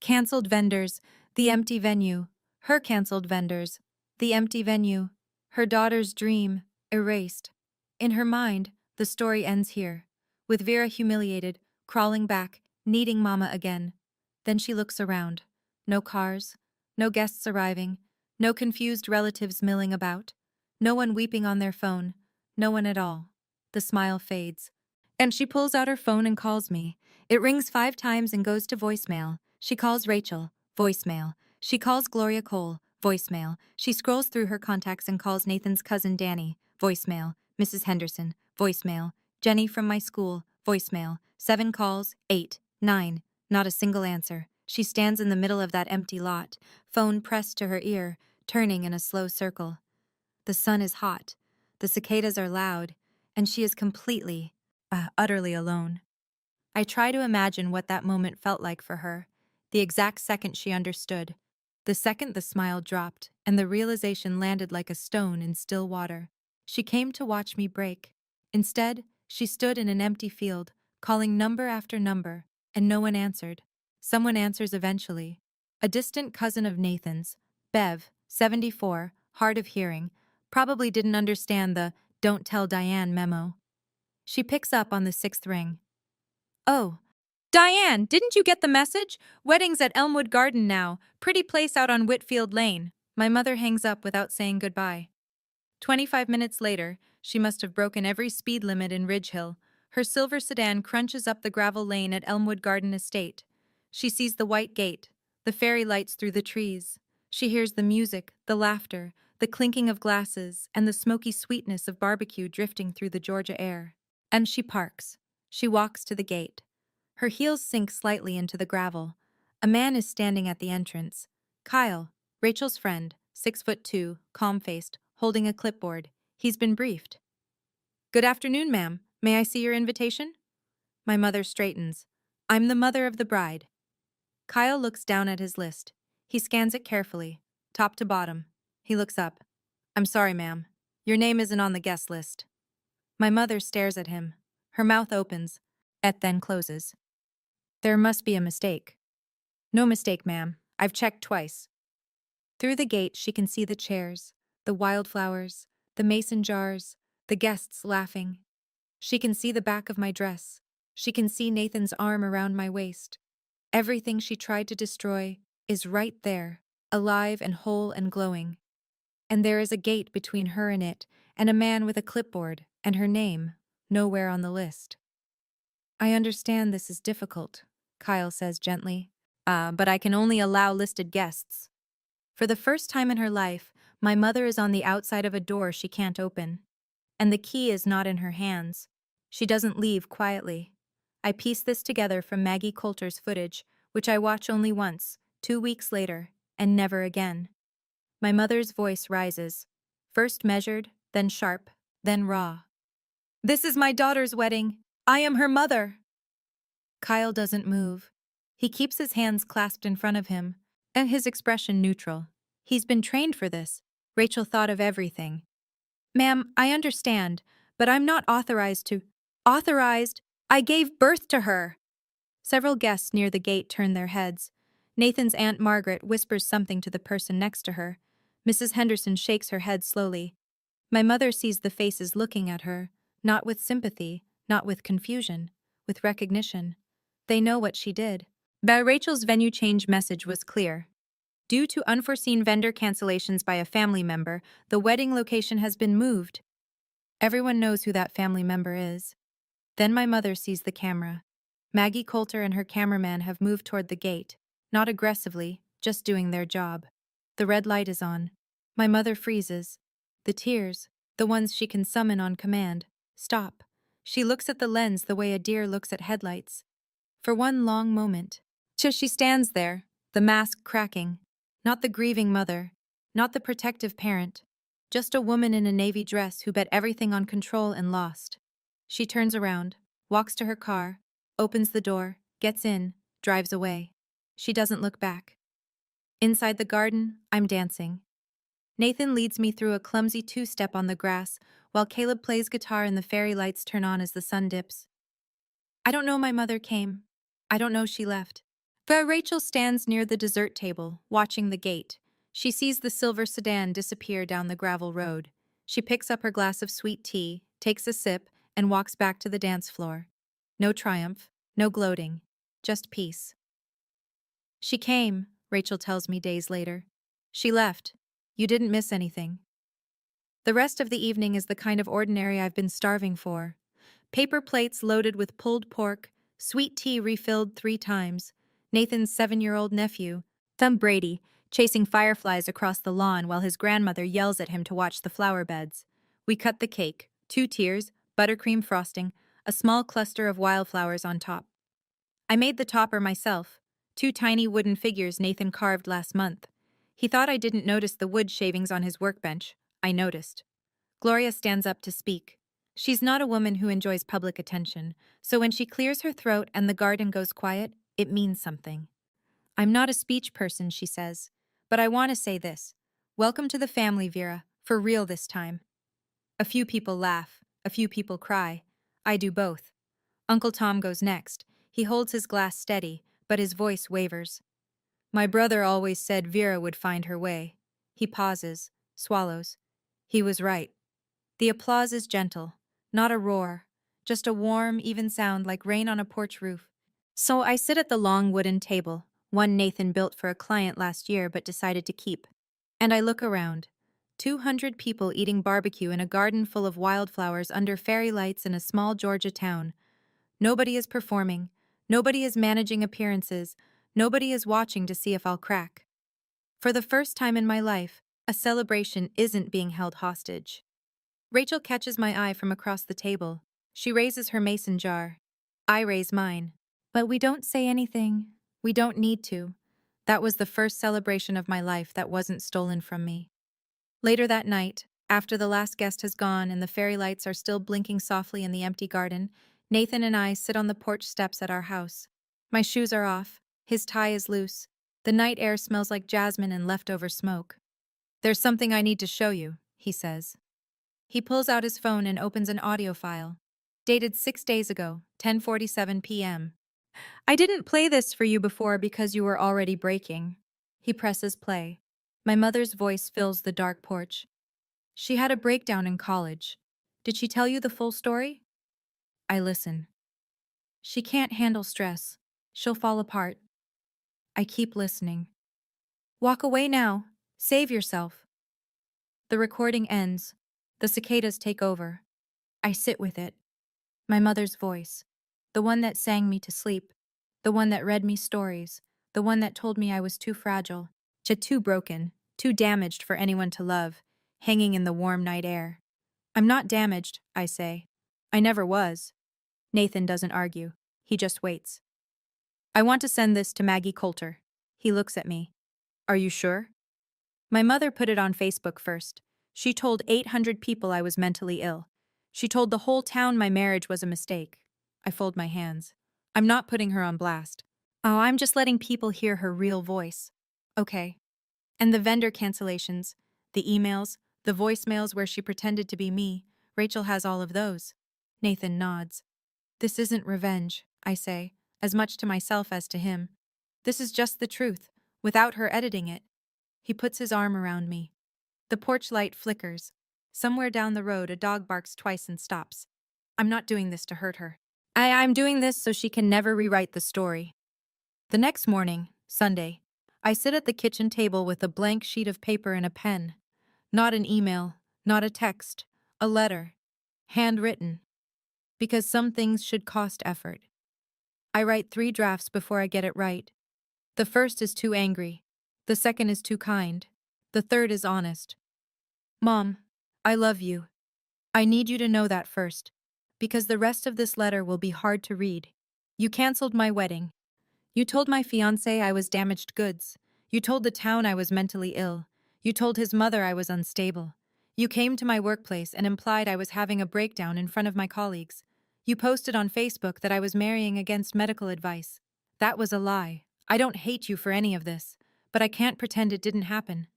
Cancelled vendors, the empty venue. Her cancelled vendors, the empty venue. Her daughter's dream, erased. In her mind, the story ends here, with Vera humiliated, crawling back, needing Mama again. Then she looks around. No cars, no guests arriving, no confused relatives milling about, no one weeping on their phone, no one at all. The smile fades. And she pulls out her phone and calls me. It rings 5 times and goes to voicemail. She calls Rachel, voicemail. She calls Gloria Cole, voicemail. She scrolls through her contacts and calls Nathan's cousin Danny, voicemail. Mrs. Henderson, voicemail. Jenny from my school, voicemail. 7 calls, 8, 9. Not a single answer. She stands in the middle of that empty lot, phone pressed to her ear, turning in a slow circle. The sun is hot. The cicadas are loud, and she is completely, utterly alone. I try to imagine what that moment felt like for her, the exact second she understood, the second the smile dropped and the realization landed like a stone in still water. She came to watch me break. Instead, she stood in an empty field, calling number after number, and no one answered. Someone answers eventually. A distant cousin of Nathan's, Bev, 74, hard of hearing, probably didn't understand the "Don't tell Diane" memo. She picks up on the 6th ring. Oh, Diane, didn't you get the message? Wedding's at Elmwood Garden now. Pretty place out on Whitfield Lane. My mother hangs up without saying goodbye. 25 minutes later, she must have broken every speed limit in Ridge Hill. Her silver sedan crunches up the gravel lane at Elmwood Garden Estate. She sees the white gate, the fairy lights through the trees. She hears the music, the laughter, the clinking of glasses, and the smoky sweetness of barbecue drifting through the Georgia air. And she parks. She walks to the gate. Her heels sink slightly into the gravel. A man is standing at the entrance. Kyle, Rachel's friend, 6'2", calm-faced, holding a clipboard. He's been briefed. Good afternoon, ma'am. May I see your invitation? My mother straightens. I'm the mother of the bride. Kyle looks down at his list. He scans it carefully, top to bottom. He looks up. I'm sorry, ma'am. Your name isn't on the guest list. My mother stares at him. Her mouth opens, and then closes. There must be a mistake. No mistake, ma'am. I've checked twice. Through the gate, she can see the chairs, the wildflowers, the mason jars, the guests laughing. She can see the back of my dress. She can see Nathan's arm around my waist. Everything she tried to destroy is right there, alive and whole and glowing. And there is a gate between her and it, and a man with a clipboard, and her name, nowhere on the list. I understand this is difficult, Kyle says gently. But I can only allow listed guests. For the first time in her life, my mother is on the outside of a door she can't open. And the key is not in her hands. She doesn't leave quietly. I piece this together from Maggie Coulter's footage, which I watch only once, 2 weeks later, and never again. My mother's voice rises, first measured, then sharp, then raw. This is my daughter's wedding. I am her mother. Kyle doesn't move. He keeps his hands clasped in front of him, and his expression neutral. He's been trained for this. Rachel thought of everything. Ma'am, I understand, but I'm not authorized to. Authorized. I gave birth to her. Several guests near the gate turn their heads. Nathan's Aunt Margaret whispers something to the person next to her. Mrs. Henderson shakes her head slowly. My mother sees the faces looking at her, not with sympathy, not with confusion, with recognition. They know what she did. But Rachel's venue change message was clear. Due to unforeseen vendor cancellations by a family member, the wedding location has been moved. Everyone knows who that family member is. Then my mother sees the camera. Maggie Coulter and her cameraman have moved toward the gate, not aggressively, just doing their job. The red light is on. My mother freezes. The tears, the ones she can summon on command, stop. She looks at the lens the way a deer looks at headlights. For one long moment. Just she stands there, the mask cracking. Not the grieving mother, not the protective parent. Just a woman in a navy dress who bet everything on control and lost. She turns around, walks to her car, opens the door, gets in, drives away. She doesn't look back. Inside the garden, I'm dancing. Nathan leads me through a clumsy two-step on the grass, while Caleb plays guitar and the fairy lights turn on as the sun dips. I don't know my mother came. I don't know she left. But Rachel stands near the dessert table, watching the gate. She sees the silver sedan disappear down the gravel road. She picks up her glass of sweet tea, takes a sip, and walks back to the dance floor. No triumph, no gloating, just peace. She came, Rachel tells me days later. She left. You didn't miss anything. The rest of the evening is the kind of ordinary I've been starving for. Paper plates loaded with pulled pork, sweet tea refilled 3 times, Nathan's 7-year-old nephew, Thumb Brady, chasing fireflies across the lawn while his grandmother yells at him to watch the flower beds. We cut the cake, 2 tiers, buttercream frosting, a small cluster of wildflowers on top. I made the topper myself, 2 tiny wooden figures Nathan carved last month. He thought I didn't notice the wood shavings on his workbench. I noticed. Gloria stands up to speak. She's not a woman who enjoys public attention, so when she clears her throat and the garden goes quiet, it means something. I'm not a speech person, she says, but I want to say this. Welcome to the family, Vera, for real this time. A few people laugh, a few people cry. I do both. Uncle Tom goes next. He holds his glass steady, but his voice wavers. My brother always said Vera would find her way. He pauses, swallows. He was right. The applause is gentle, not a roar, just a warm, even sound like rain on a porch roof. So I sit at the long wooden table, one Nathan built for a client last year but decided to keep. And I look around. 200 people eating barbecue in a garden full of wildflowers under fairy lights in a small Georgia town. Nobody is performing. Nobody is managing appearances. Nobody is watching to see if I'll crack. For the first time in my life, a celebration isn't being held hostage. Rachel catches my eye from across the table. She raises her mason jar. I raise mine. But we don't say anything. We don't need to. That was the first celebration of my life that wasn't stolen from me. Later that night, after the last guest has gone and the fairy lights are still blinking softly in the empty garden, Nathan and I sit on the porch steps at our house. My shoes are off. His tie is loose. The night air smells like jasmine and leftover smoke. There's something I need to show you, he says. He pulls out his phone and opens an audio file. Dated 6 days ago, 10:47 p.m. I didn't play this for you before because you were already breaking. He presses play. My mother's voice fills the dark porch. She had a breakdown in college. Did she tell you the full story? I listen. She can't handle stress. She'll fall apart. I keep listening. Walk away now. Save yourself. The recording ends. The cicadas take over. I sit with it. My mother's voice. The one that sang me to sleep. The one that read me stories. The one that told me I was too fragile, too broken, too damaged for anyone to love, hanging in the warm night air. I'm not damaged, I say. I never was. Nathan doesn't argue. He just waits. I want to send this to Maggie Coulter. He looks at me. Are you sure? My mother put it on Facebook first. She told 800 people I was mentally ill. She told the whole town my marriage was a mistake. I fold my hands. I'm not putting her on blast. Oh, I'm just letting people hear her real voice. Okay. And the vendor cancellations, the emails, the voicemails where she pretended to be me, Rachel has all of those. Nathan nods. This isn't revenge, I say, as much to myself as to him. This is just the truth, without her editing it. He puts his arm around me. The porch light flickers. Somewhere down the road, a dog barks twice and stops. I'm not doing this to hurt her. I'm doing this so she can never rewrite the story. The next morning, Sunday, I sit at the kitchen table with a blank sheet of paper and a pen. Not an email, not a text, a letter. Handwritten. Because some things should cost effort. I write 3 drafts before I get it right. The first is too angry. The second is too kind. The third is honest. Mom, I love you. I need you to know that first, because the rest of this letter will be hard to read. You canceled my wedding. You told my fiancé I was damaged goods. You told the town I was mentally ill. You told his mother I was unstable. You came to my workplace and implied I was having a breakdown in front of my colleagues. You posted on Facebook that I was marrying against medical advice. That was a lie. I don't hate you for any of this, but I can't pretend it didn't happen.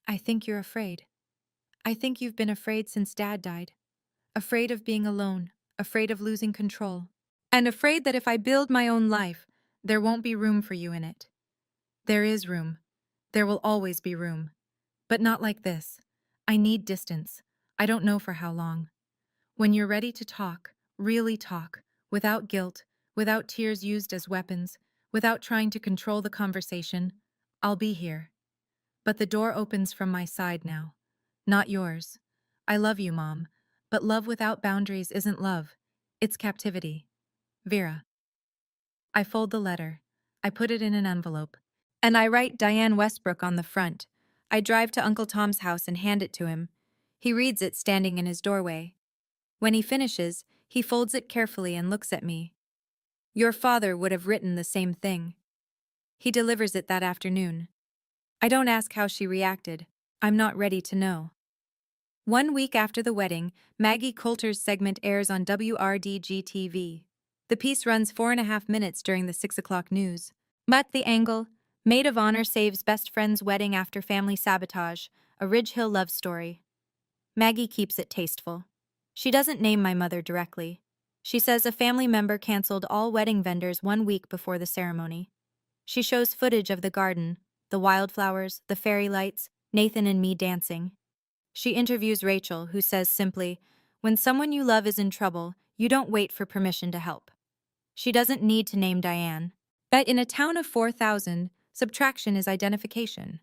I think you're afraid. I think you've been afraid since Dad died. Afraid of being alone, afraid of losing control, and afraid that if I build my own life, there won't be room for you in it. There is room. There will always be room. But not like this. I need distance. I don't know for how long. When you're ready to talk, really talk, without guilt, without tears used as weapons, without trying to control the conversation, I'll be here. But the door opens from my side now. Not yours. I love you, Mom. But love without boundaries isn't love. It's captivity. Vera. I fold the letter. I put it in an envelope. And I write Diane Westbrook on the front. I drive to Uncle Tom's house and hand it to him. He reads it standing in his doorway. When he finishes, he folds it carefully and looks at me. Your father would have written the same thing. He delivers it that afternoon. I don't ask how she reacted. I'm not ready to know. 1 week after the wedding, Maggie Coulter's segment airs on WRDG-TV. The piece runs 4.5 minutes during the 6 o'clock news. But the angle, maid of honor saves best friend's wedding after family sabotage, a Ridge Hill love story. Maggie keeps it tasteful. She doesn't name my mother directly. She says a family member canceled all wedding vendors 1 week before the ceremony. She shows footage of the garden, the wildflowers, the fairy lights, Nathan and me dancing. She interviews Rachel, who says simply, when someone you love is in trouble, you don't wait for permission to help. She doesn't need to name Diane. But in a town of 4,000, subtraction is identification.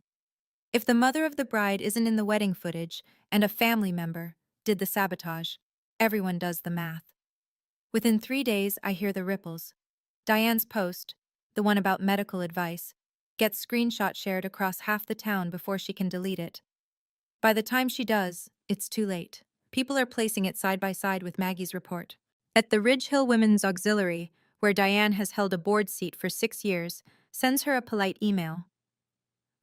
If the mother of the bride isn't in the wedding footage and a family member did the sabotage, everyone does the math. Within 3 days, I hear the ripples. Diane's post, the one about medical advice, gets screenshot shared across half the town before she can delete it. By the time she does, it's too late. People are placing it side by side with Maggie's report. At the Ridge Hill Women's Auxiliary, where Diane has held a board seat for 6 years, sends her a polite email.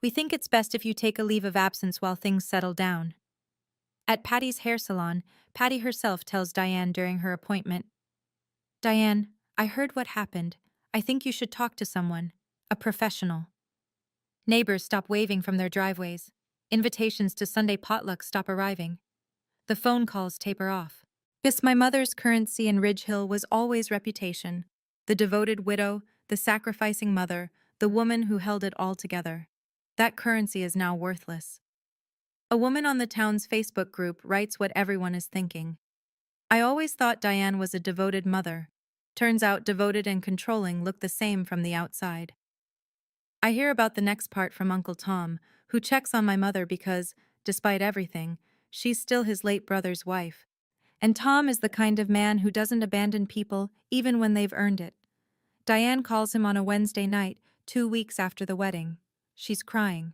We think it's best if you take a leave of absence while things settle down. At Patty's hair salon, Patty herself tells Diane during her appointment, Diane, I heard what happened. I think you should talk to someone, a professional. Neighbors stop waving from their driveways. Invitations to Sunday potlucks stop arriving. The phone calls taper off. Because my mother's currency in Ridge Hill was always reputation. The devoted widow, the sacrificing mother, the woman who held it all together. That currency is now worthless. A woman on the town's Facebook group writes what everyone is thinking. I always thought Diane was a devoted mother. Turns out devoted and controlling look the same from the outside. I hear about the next part from Uncle Tom, who checks on my mother because, despite everything, she's still his late brother's wife. And Tom is the kind of man who doesn't abandon people even when they've earned it. Diane calls him on a Wednesday night, 2 weeks after the wedding. She's crying.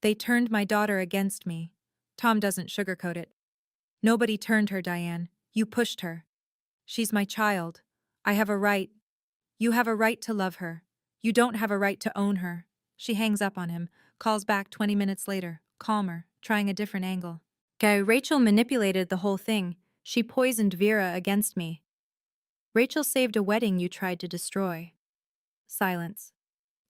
They turned my daughter against me. Tom doesn't sugarcoat it. Nobody turned her, Diane. You pushed her. She's my child. I have a right. You have a right to love her. You don't have a right to own her. She hangs up on him, calls back 20 minutes later, calmer, trying a different angle. Rachel manipulated the whole thing. She poisoned Vera against me. Rachel saved a wedding you tried to destroy. Silence.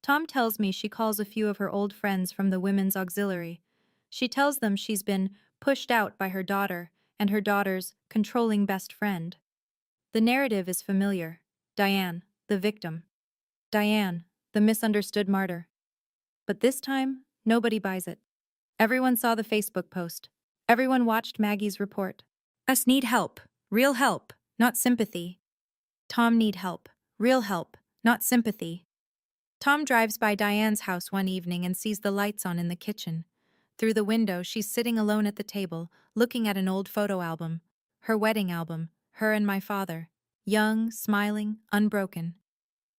Tom tells me she calls a few of her old friends from the women's auxiliary. She tells them she's been pushed out by her daughter and her daughter's controlling best friend. The narrative is familiar. Diane, the victim. Diane, the misunderstood martyr. But this time, nobody buys it. Everyone saw the Facebook post. Everyone watched Maggie's report. Us need help. Real help, not sympathy. Tom need help. Real help, not sympathy. Tom drives by Diane's house one evening and sees the lights on in the kitchen. Through the window, she's sitting alone at the table, looking at an old photo album. Her wedding album, her and my father. Young, smiling, unbroken.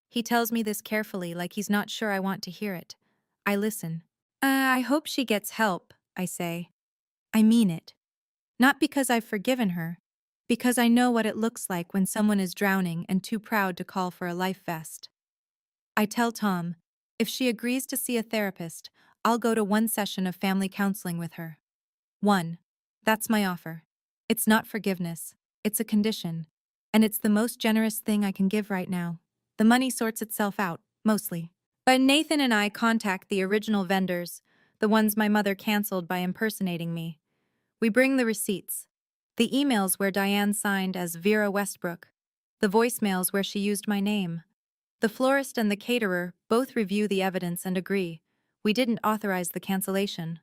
He tells me this carefully, like he's not sure I want to hear it. I listen. I hope she gets help, I say. I mean it. Not because I've forgiven her, because I know what it looks like when someone is drowning and too proud to call for a life vest. I tell Tom, if she agrees to see a therapist, I'll go to one session of family counseling with her. One. That's my offer. It's not forgiveness. It's a condition. And it's the most generous thing I can give right now. The money sorts itself out, mostly. But Nathan and I contact the original vendors, the ones my mother canceled by impersonating me. We bring the receipts. The emails where Diane signed as Vera Westbrook. The voicemails where she used my name. The florist and the caterer both review the evidence and agree. We didn't authorize the cancellation.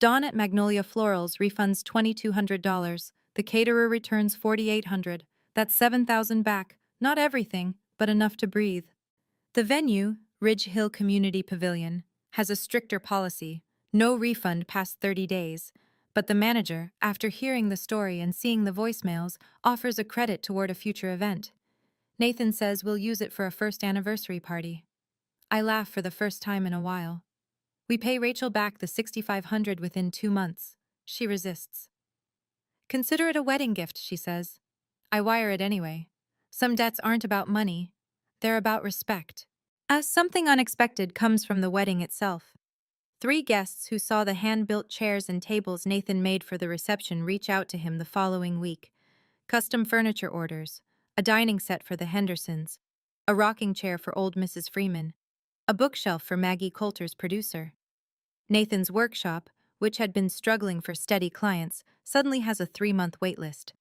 Dawn at Magnolia Florals refunds $2,200. The caterer returns $4,800. That's $7,000 back. Not everything, but enough to breathe. The venue, Ridge Hill Community Pavilion, has a stricter policy. No refund past 30 days. But the manager, after hearing the story and seeing the voicemails, offers a credit toward a future event. Nathan says we'll use it for a first anniversary party. I laugh for the first time in a while. We pay Rachel back the $6,500 within 2 months. She resists. Consider it a wedding gift, she says. I wire it anyway. Some debts aren't about money. They're about respect. Something unexpected comes from the wedding itself. 3 guests who saw the hand-built chairs and tables Nathan made for the reception reach out to him the following week. Custom furniture orders, a dining set for the Hendersons, a rocking chair for old Mrs. Freeman, a bookshelf for Maggie Coulter's producer. Nathan's workshop, which had been struggling for steady clients, suddenly has a 3-month waitlist.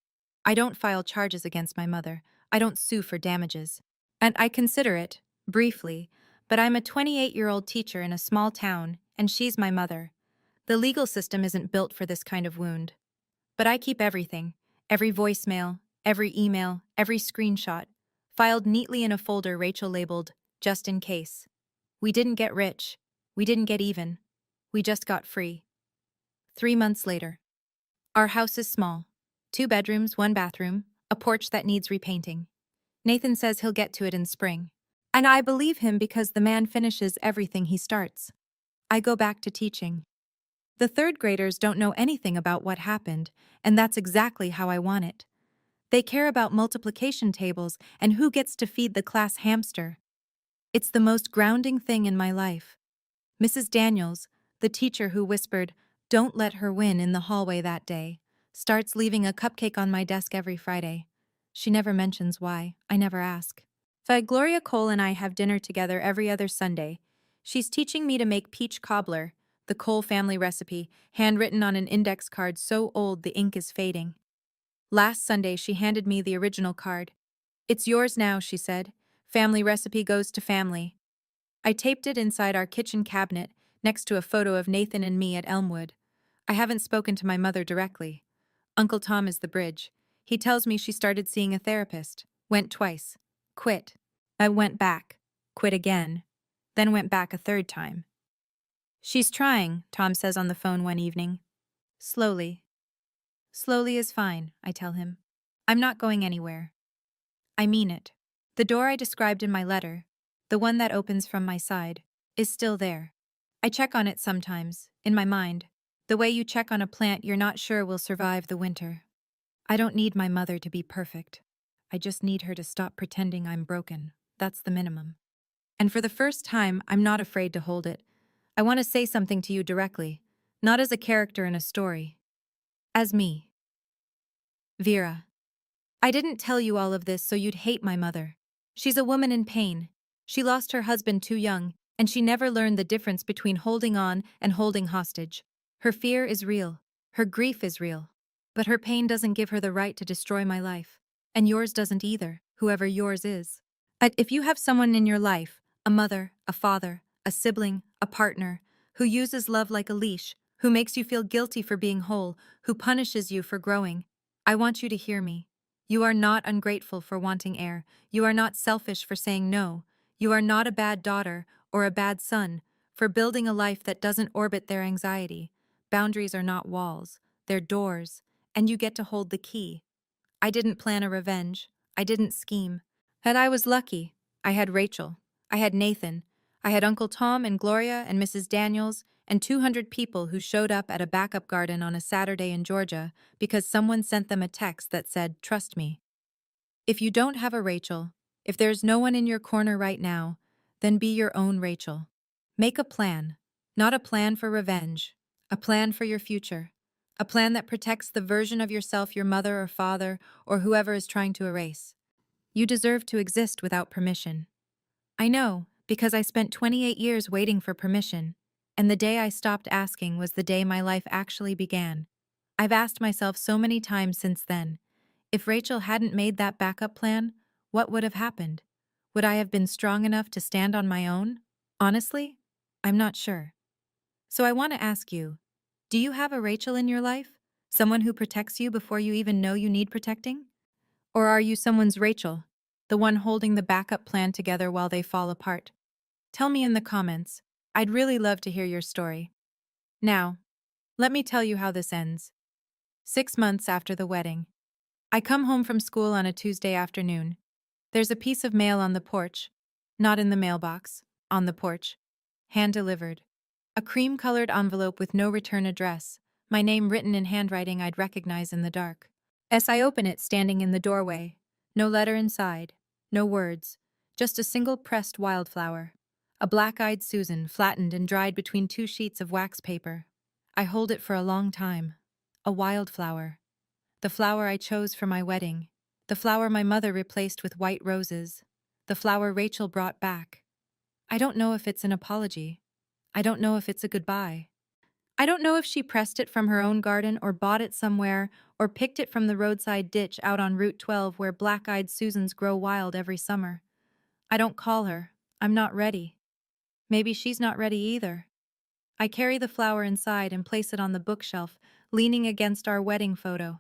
I don't file charges against my mother. I don't sue for damages. And I consider it, briefly, but I'm a 28-year-old teacher in a small town, and she's my mother. The legal system isn't built for this kind of wound. But I keep everything, every voicemail, every email, every screenshot, filed neatly in a folder Rachel labeled, just in case. We didn't get rich. We didn't get even. We just got free. 3 months later. Our house is small. 2 bedrooms, 1 bathroom, a porch that needs repainting. Nathan says he'll get to it in spring. And I believe him because the man finishes everything he starts. I go back to teaching. The 3rd graders don't know anything about what happened, and that's exactly how I want it. They care about multiplication tables and who gets to feed the class hamster. It's the most grounding thing in my life. Mrs. Daniels, the teacher who whispered, "Don't let her win," in the hallway that day, starts leaving a cupcake on my desk every Friday. She never mentions why. I never ask. Gloria Cole and I have dinner together every other Sunday. She's teaching me to make peach cobbler, the Cole family recipe, handwritten on an index card so old the ink is fading. Last Sunday, she handed me the original card. "It's yours now," she said. "Family recipe goes to family." I taped it inside our kitchen cabinet, next to a photo of Nathan and me at Elmwood. I haven't spoken to my mother directly. Uncle Tom is the bridge. He tells me she started seeing a therapist. Went twice. Quit. I went back. Quit again. Then went back a 3rd time. "She's trying," Tom says on the phone one evening. Slowly. Slowly is fine, I tell him. I'm not going anywhere. I mean it. The door I described in my letter, the one that opens from my side, is still there. I check on it sometimes, in my mind, the way you check on a plant you're not sure will survive the winter. I don't need my mother to be perfect. I just need her to stop pretending I'm broken. That's the minimum. And for the first time, I'm not afraid to hold it. I want to say something to you directly, not as a character in a story. As me. Vera. I didn't tell you all of this so you'd hate my mother. She's a woman in pain. She lost her husband too young, and she never learned the difference between holding on and holding hostage. Her fear is real. Her grief is real. But her pain doesn't give her the right to destroy my life. And yours doesn't either, whoever yours is. But if you have someone in your life, a mother, a father, a sibling, a partner, who uses love like a leash, who makes you feel guilty for being whole, who punishes you for growing, I want you to hear me. You are not ungrateful for wanting air. You are not selfish for saying no. You are not a bad daughter or a bad son for building a life that doesn't orbit their anxiety. Boundaries are not walls, they're doors, and you get to hold the key. I didn't plan a revenge. I didn't scheme. And I was lucky. I had Rachel. I had Nathan. I had Uncle Tom and Gloria and Mrs. Daniels and 200 people who showed up at a backup garden on a Saturday in Georgia because someone sent them a text that said, "Trust me." If you don't have a Rachel, if there's no one in your corner right now, then be your own Rachel. Make a plan, not a plan for revenge, a plan for your future, a plan that protects the version of yourself your mother or father or whoever is trying to erase. You deserve to exist without permission. I know, because I spent 28 years waiting for permission, and the day I stopped asking was the day my life actually began. I've asked myself so many times since then, if Rachel hadn't made that backup plan, what would have happened? Would I have been strong enough to stand on my own? Honestly, I'm not sure. So I want to ask you, do you have a Rachel in your life? Someone who protects you before you even know you need protecting? Or are you someone's Rachel, the one holding the backup plan together while they fall apart? Tell me in the comments. I'd really love to hear your story. Now, let me tell you how this ends. 6 months after the wedding. I come home from school on a Tuesday afternoon. There's a piece of mail on the porch. Not in the mailbox, on the porch. Hand-delivered. A cream-colored envelope with no return address, my name written in handwriting I'd recognize in the dark. As I open it, standing in the doorway, no letter inside, no words, just a single pressed wildflower. A black-eyed Susan, flattened and dried between two sheets of wax paper. I hold it for a long time. A wildflower. The flower I chose for my wedding. The flower my mother replaced with white roses. The flower Rachel brought back. I don't know if it's an apology. I don't know if it's a goodbye. I don't know if she pressed it from her own garden or bought it somewhere or picked it from the roadside ditch out on Route 12 where black-eyed Susans grow wild every summer. I don't call her. I'm not ready. Maybe she's not ready either. I carry the flower inside and place it on the bookshelf, leaning against our wedding photo.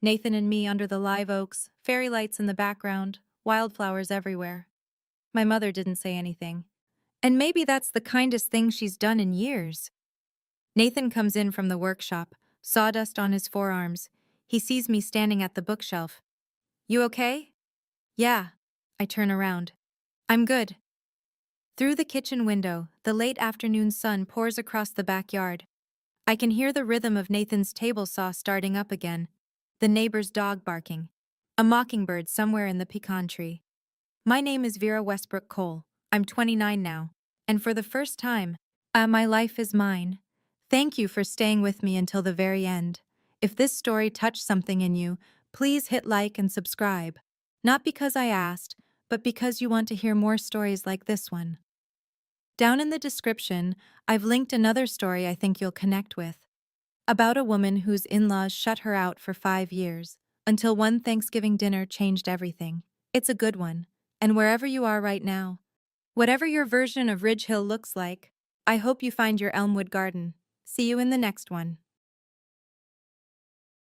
Nathan and me under the live oaks, fairy lights in the background, wildflowers everywhere. My mother didn't say anything. And maybe that's the kindest thing she's done in years. Nathan comes in from the workshop, sawdust on his forearms. He sees me standing at the bookshelf. "You okay?" "Yeah." I turn around. "I'm good." Through the kitchen window, the late afternoon sun pours across the backyard. I can hear the rhythm of Nathan's table saw starting up again, the neighbor's dog barking, a mockingbird somewhere in the pecan tree. My name is Vera Westbrook Cole. I'm 29 now, and for the first time, my life is mine. Thank you for staying with me until the very end. If this story touched something in you, please hit like and subscribe. Not because I asked, but because you want to hear more stories like this one. Down in the description, I've linked another story I think you'll connect with. About a woman whose in-laws shut her out for 5 years, until one Thanksgiving dinner changed everything. It's a good one. And wherever you are right now, whatever your version of Ridge Hill looks like, I hope you find your Elmwood garden. See you in the next one.